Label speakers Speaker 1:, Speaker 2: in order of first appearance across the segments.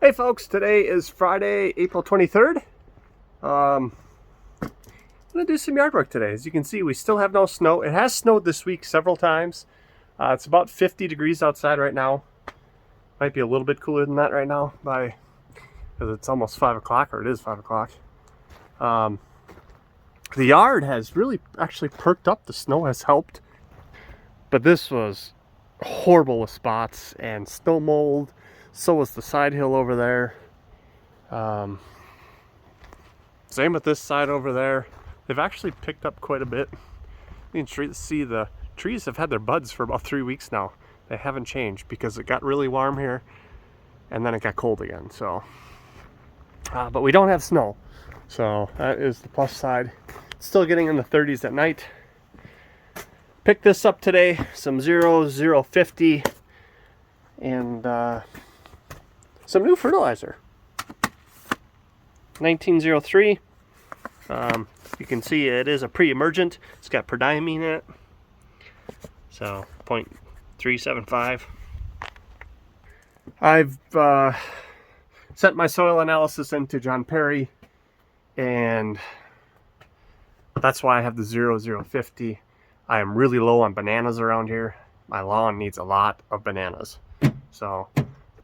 Speaker 1: Hey folks, today is Friday, April 23rd. I'm going to do some yard work today. As you can see, we still have no snow. It has snowed this week several times. It's about 50 degrees outside right now. Might be a little bit cooler than that right now because it's almost 5 o'clock, or it is 5 o'clock. The yard has really actually perked up. The snow has helped. But this was horrible with spots and snow mold. So was the side hill over there. Same with this side over there. They've actually picked up quite a bit. You can see the trees have had their buds for about 3 weeks now. They haven't changed because it got really warm here and then it got cold again. So, but we don't have snow. So that is the plus side. Still getting in the 30s at night. Picked this up today, some 0050 and some new fertilizer. 1903. You can see it is a pre-emergent. It's got prodiamine in it. So 0.375. I've sent my soil analysis into John Perry, and that's why I have the 0050. I am really low on bananas around here. My lawn needs a lot of bananas. So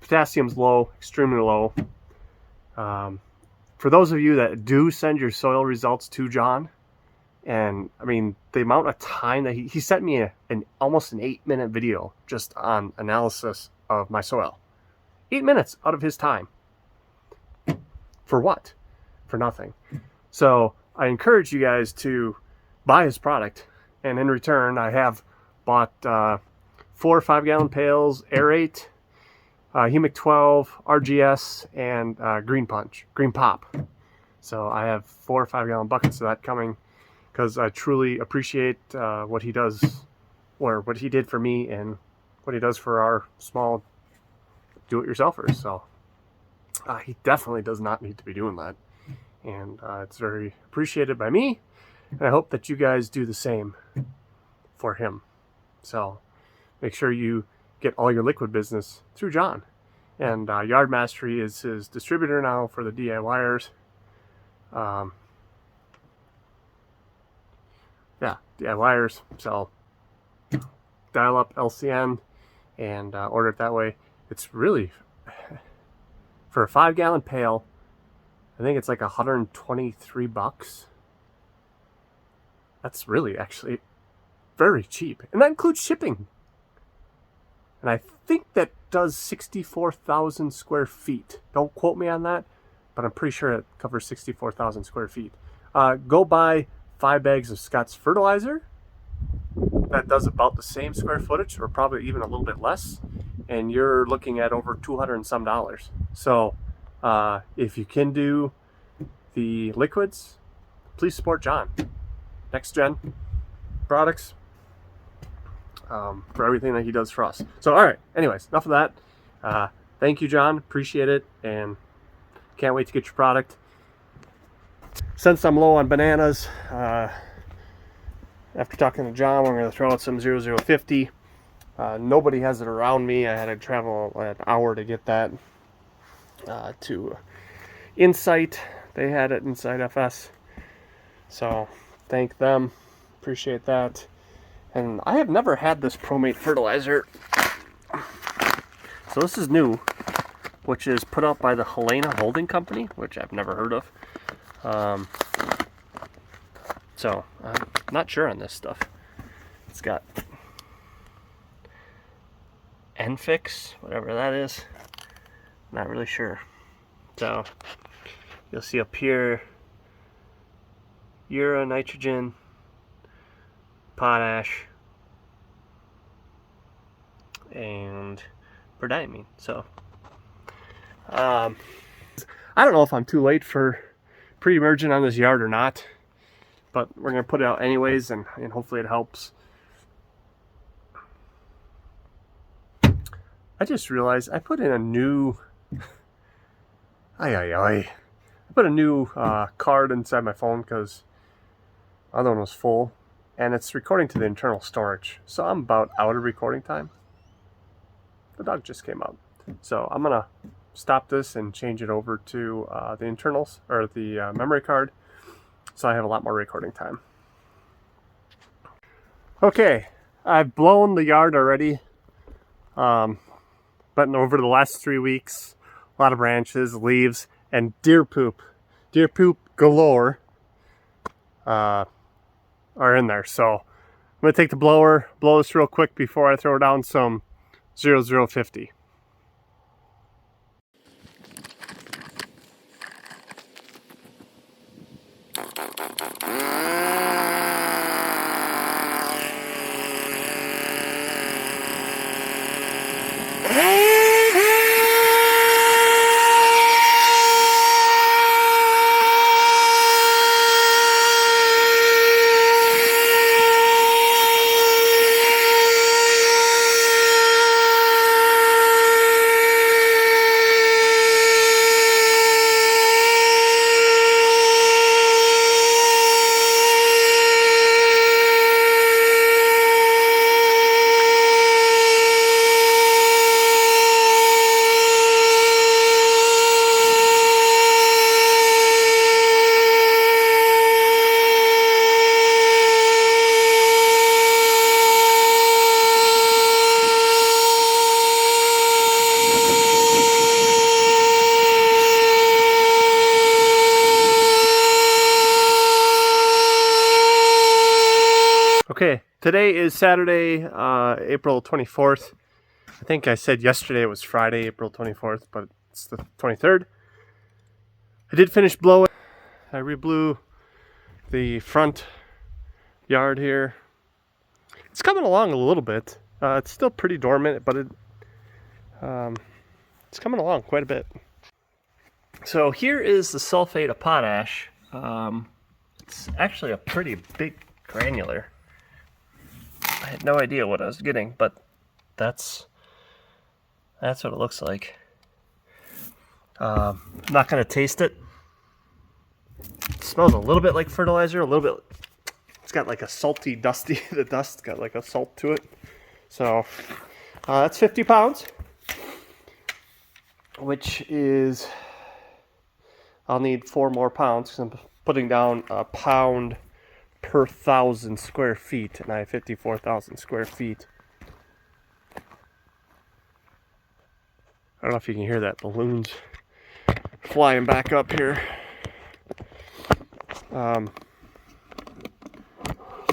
Speaker 1: potassium's low, extremely low. For those of you that do send your soil results to John, and I mean the amount of time that he sent me almost an 8-minute video just on analysis of my soil. 8 minutes out of his time. For what? For nothing. So I encourage you guys to buy his product, and in return I have bought 4 or 5 gallon pails, aerate, Humic 12, RGS, and Green Pop. So I have 4 or 5 gallon buckets of that coming because I truly appreciate what he does, or what he did for me and what he does for our small do-it-yourselfers. So he definitely does not need to be doing that. And it's very appreciated by me. And I hope that you guys do the same for him. So make sure you get all your liquid business through John. And Yard Mastery is his distributor now for the DIYers. Yeah, DIYers. So dial up LCN and order it that way. It's really, for a 5 gallon pail, I think it's like $123. That's really actually very cheap. And that includes shipping. And I think that does 64,000 square feet. Don't quote me on that, but I'm pretty sure it covers 64,000 square feet. Go buy 5 bags of Scott's fertilizer. That does about the same square footage, or probably even a little bit less. And you're looking at over $200 and some. So if you can do the liquids, please support John. Next gen products. For everything that he does for us. So, all right. Anyways, enough of that. Thank you, John. Appreciate it, and can't wait to get your product. Since I'm low on bananas, after talking to John, we're going to throw out some 0050. Nobody has it around me. I had to travel an hour to get that to Insight. They had it Insight FS. So, thank them. Appreciate that. And I have never had this Promate fertilizer. So this is new, which is put out by the Helena Holding Company, which I've never heard of. So I'm not sure on this stuff. It's got N-Ext, whatever that is. Not really sure. So you'll see up here, urea, nitrogen, potash, and prodiamine. So I don't know if I'm too late for pre-emergent on this yard or not, but we're going to put it out anyways, and hopefully it helps. I just realized I put in a new I put a new card inside my phone because the other one was full. And it's recording to the internal storage. So I'm about out of recording time. The dog just came out. So I'm going to stop this and change it over to the internals or the memory card, so I have a lot more recording time. Okay, I've blown the yard already, but over the last 3 weeks, a lot of branches, leaves, and deer poop galore are in there. So I'm gonna take the blower, blow this real quick before I throw down some 0050. Okay, today is Saturday, April 24th. I think I said yesterday it was Friday, April 24th, but it's the 23rd. I did finish blowing. I re-blew the front yard here. It's coming along a little bit. It's still pretty dormant, but it's coming along quite a bit. So here is the sulfate of potash. It's actually a pretty big granular. I had no idea what I was getting, but that's what it looks like. I'm not gonna taste it. It smells a little bit like fertilizer, a little bit. It's got like a salty, dusty. The dust's got like a salt to it. So that's 50 pounds, which is I'll need 4 more pounds because I'm putting down a pound per 1,000 square feet, and I have 54,000 square feet. I don't know if you can hear that. Balloons flying back up here.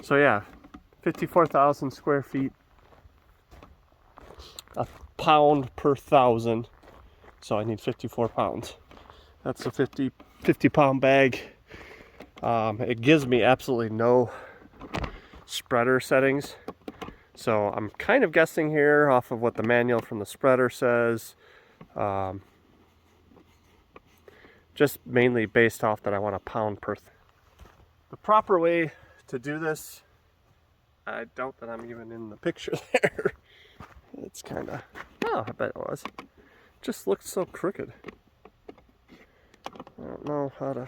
Speaker 1: So yeah, 54,000 square feet, a pound per 1,000. So I need 54 pounds. That's a 50 pound bag. It gives me absolutely no spreader settings. So I'm kind of guessing here off of what the manual from the spreader says. Just mainly based off that I want a pound per. The proper way to do this, I doubt that I'm even in the picture there. It's kind of, oh, I bet it was. Just looked so crooked. I don't know how to.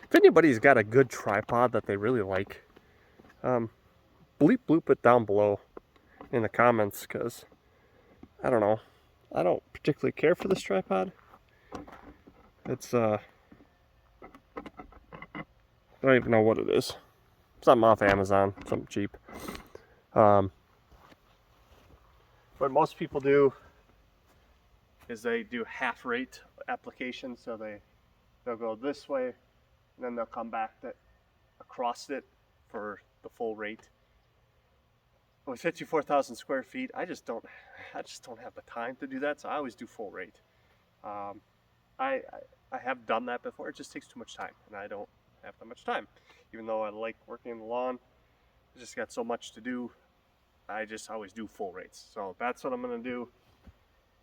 Speaker 1: If anybody's got a good tripod that they really like, bloop it down below in the comments, because I don't know. I don't particularly care for this tripod. It's I don't even know what it is. Something off Amazon, something cheap. What most people do is they do half rate application, so they'll go this way, and then they'll come back across it for the full rate. With 54,000 square feet, I just don't have the time to do that, so I always do full rate. I have done that before. It just takes too much time, and I don't have that much time. Even though I like working in the lawn, I just got so much to do. I just always do full rates. So that's what I'm gonna do.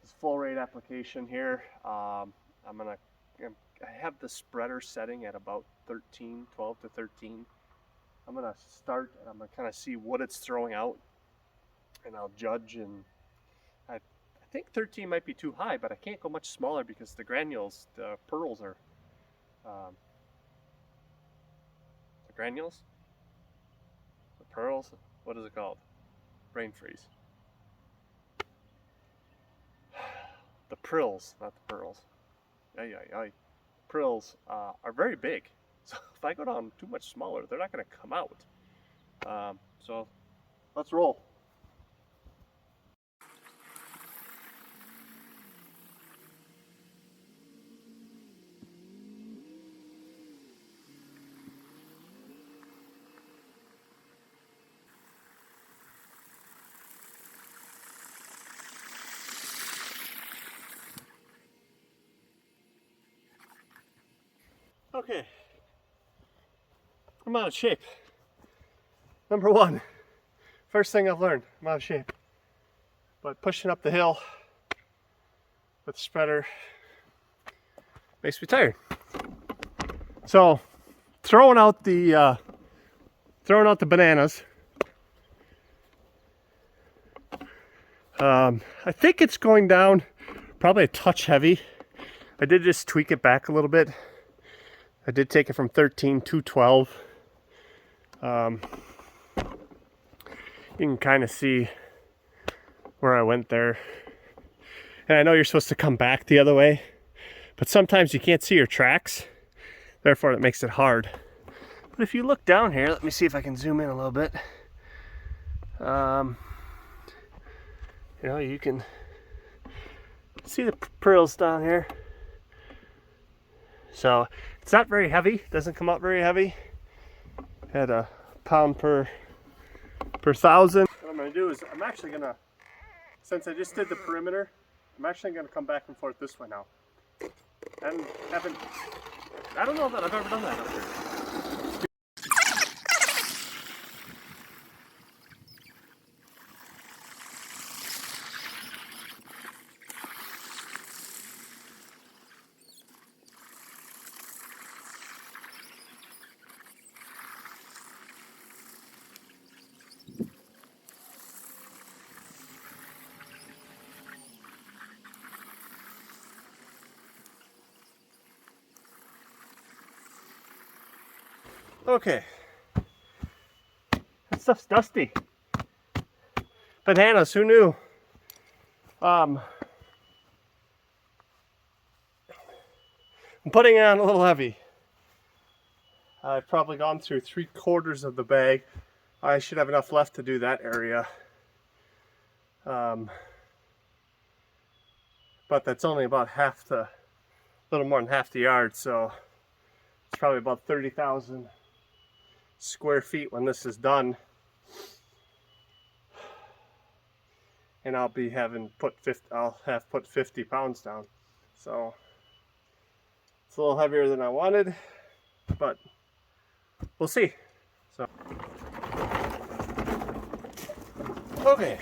Speaker 1: This full rate application here. I have the spreader setting at about 12 to 13. I'm gonna start and I'm gonna kind of see what it's throwing out, and I'll judge. And I think 13 might be too high, but I can't go much smaller because the granules, the pearls are the granules, the pearls. What is it called? Brain freeze. the prills, not the pearls. Prills are very big. So if I go down too much smaller, they're not going to come out. So let's roll. Okay, I'm out of shape. Number one, first thing I've learned, I'm out of shape. But pushing up the hill with the spreader makes me tired. So throwing out the bananas. I think it's going down probably a touch heavy. I did just tweak it back a little bit. I did take it from 13 to 12. You can kind of see where I went there. And I know you're supposed to come back the other way, but sometimes you can't see your tracks. Therefore, it makes it hard. But if you look down here, let me see if I can zoom in a little bit. You know, you can see the prills down here. So it's not very heavy, doesn't come out very heavy. At a pound per 1,000. What I'm gonna do is I'm actually gonna, since I just did the perimeter, I'm actually gonna come back and forth this way now. And I don't know that I've ever done that up here. Okay, that stuff's dusty. Bananas, who knew? I'm putting it on a little heavy. I've probably gone through 3/4 of the bag. I should have enough left to do that area. But that's only about a little more than half the yard, so it's probably about 30,000 square feet when this is done. And I'll have put 50 pounds down. So it's a little heavier than I wanted, but we'll see. So okay.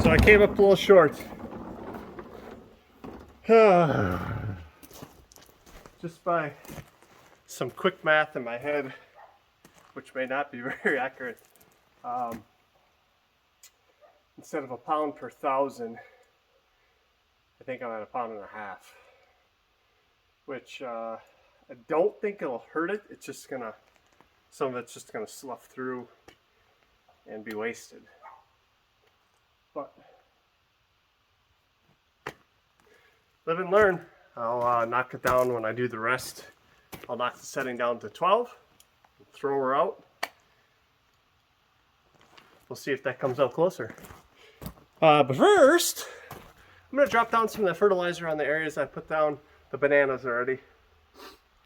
Speaker 1: So I came up a little short. Just by some quick math in my head, which may not be very accurate. Instead of a pound per 1,000, I think I'm at 1.5 pounds, which I don't think it'll hurt it. It's just gonna, some of it's just gonna slough through and be wasted. But live and learn. I'll knock it down when I do the rest. I'll knock the setting down to 12, throw her out. We'll see if that comes out closer. But first, I'm going to drop down some of the fertilizer on the areas I put down the bananas already.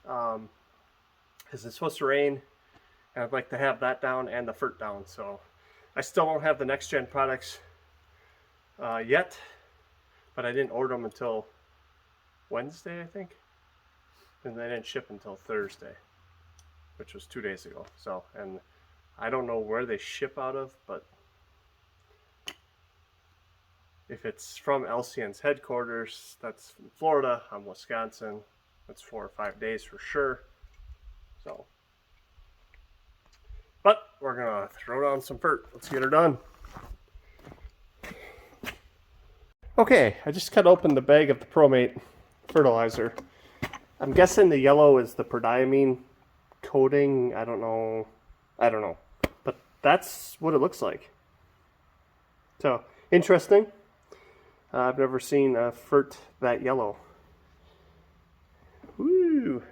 Speaker 1: Because it's supposed to rain, and I'd like to have that down and the fert down. So I still don't have the next gen products yet, but I didn't order them until Wednesday, I think. And they didn't ship until Thursday, which was 2 days ago. So, and I don't know where they ship out of, but if it's from LCN's headquarters, that's from Florida. I'm Wisconsin. That's 4 or 5 days for sure. So, but we're gonna throw down some fert. Let's get her done. Okay, I just cut open the bag of the Promate fertilizer. I'm guessing the yellow is the prodiamine coating. I don't know, but that's what it looks like. So interesting. I've never seen a fert that yellow. Woo!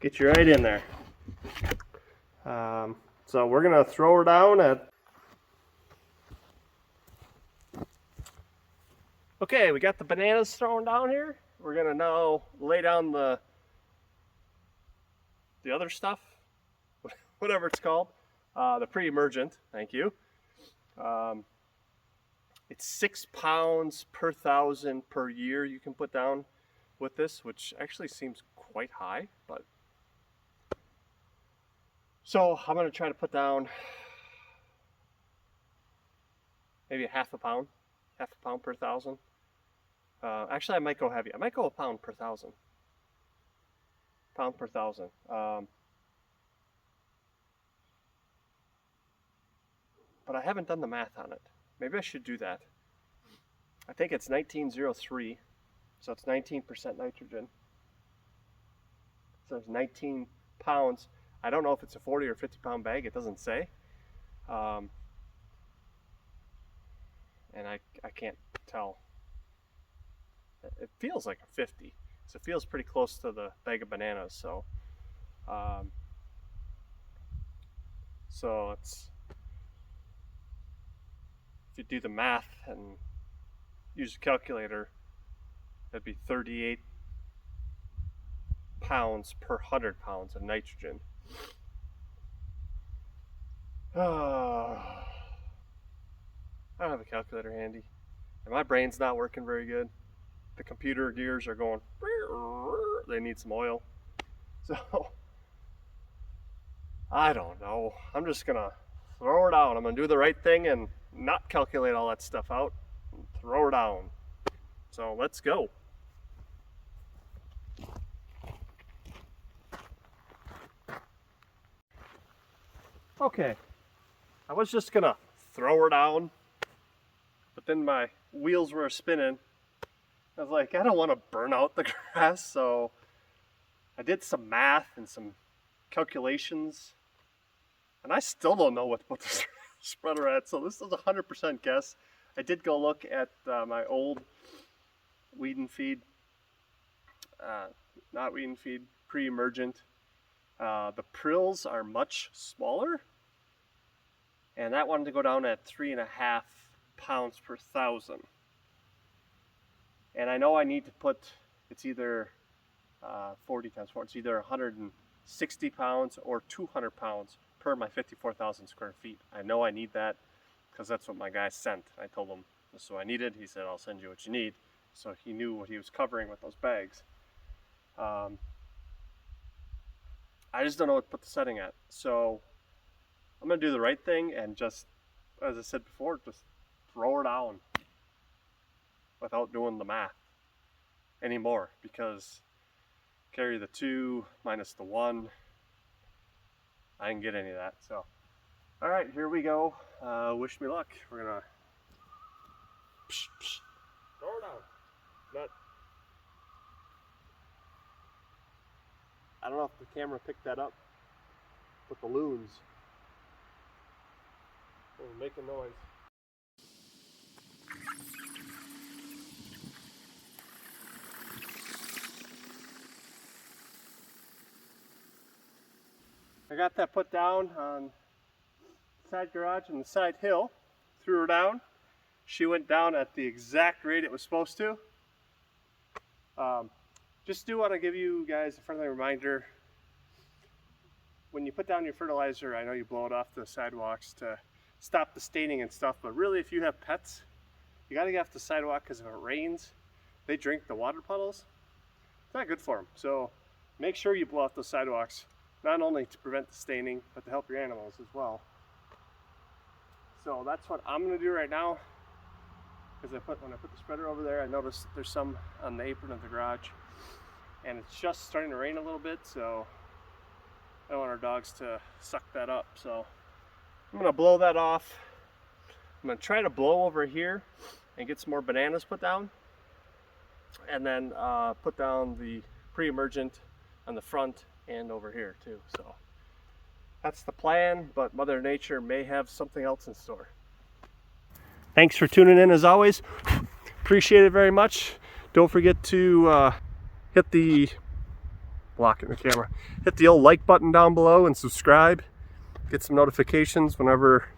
Speaker 1: Get you right in there. So we're gonna throw her down at. Okay, we got the bananas thrown down here. We're gonna now lay down the other stuff, whatever it's called, the pre-emergent. Thank you. It's 6 pounds per 1,000 per year you can put down with this, which actually seems quite high, but. So I'm gonna try to put down maybe half a pound per 1,000. Actually, I might go heavy. I might go a pound per 1,000. Pound per 1,000. But I haven't done the math on it. Maybe I should do that. I think it's 1903, so it's 19% nitrogen. So it's 19 pounds. I don't know if it's a 40 or 50 pound bag. It doesn't say. And I can't tell. It feels like a 50. So it feels pretty close to the bag of bananas. So, it's, if you do the math and use a calculator, that'd be 38 pounds per 100 pounds of nitrogen. I don't have a calculator handy, and my brain's not working very good. The computer gears are going, they need some oil. So, I don't know. I'm just gonna throw her down. I'm gonna do the right thing and not calculate all that stuff out and throw her down. So let's go. Okay, I was just gonna throw her down, but then my wheels were spinning. I was like, I don't want to burn out the grass, so I did some math and some calculations, and I still don't know what to put the spreader at, so this is a 100% guess. I did go look at my old weed and feed, not weed and feed, pre-emergent. The prills are much smaller, and that wanted to go down at 3.5 pounds per 1,000. And I know I need to put, it's either 40 times 4, it's either 160 pounds or 200 pounds per my 54,000 square feet. I know I need that because that's what my guy sent. I told him this is what I needed. He said, I'll send you what you need. So he knew what he was covering with those bags. I just don't know what to put the setting at. So I'm going to do the right thing and just, as I said before, just throw her down without doing the math anymore, because carry the 2 minus the 1, I didn't get any of that. So, all right, here we go. Wish me luck. We're gonna throw her down. I don't know if the camera picked that up, but the loons were making noise. I got that put down on the side garage and the side hill, threw her down. She went down at the exact rate it was supposed to. Just do want to give you guys a friendly reminder. When you put down your fertilizer, I know you blow it off the sidewalks to stop the staining and stuff, but really if you have pets, you got to get off the sidewalk, because if it rains, they drink the water puddles. It's not good for them. So make sure you blow off those sidewalks, not only to prevent the staining, but to help your animals as well. So that's what I'm going to do right now. Because when I put the spreader over there, I noticed there's some on the apron of the garage, and it's just starting to rain a little bit, so I don't want our dogs to suck that up. So I'm going to blow that off. I'm going to try to blow over here and get some more bananas put down, and then put down the pre-emergent on the front and over here too. So that's the plan, but Mother Nature may have something else in store. Thanks for tuning in as always. Appreciate appreciate it very much. Don't forget to hit the blocking the camera. Hit the old like button down below and subscribe. Get some notifications whenever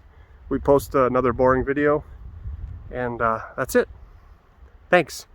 Speaker 1: we post another boring video. And that's it. Thanks.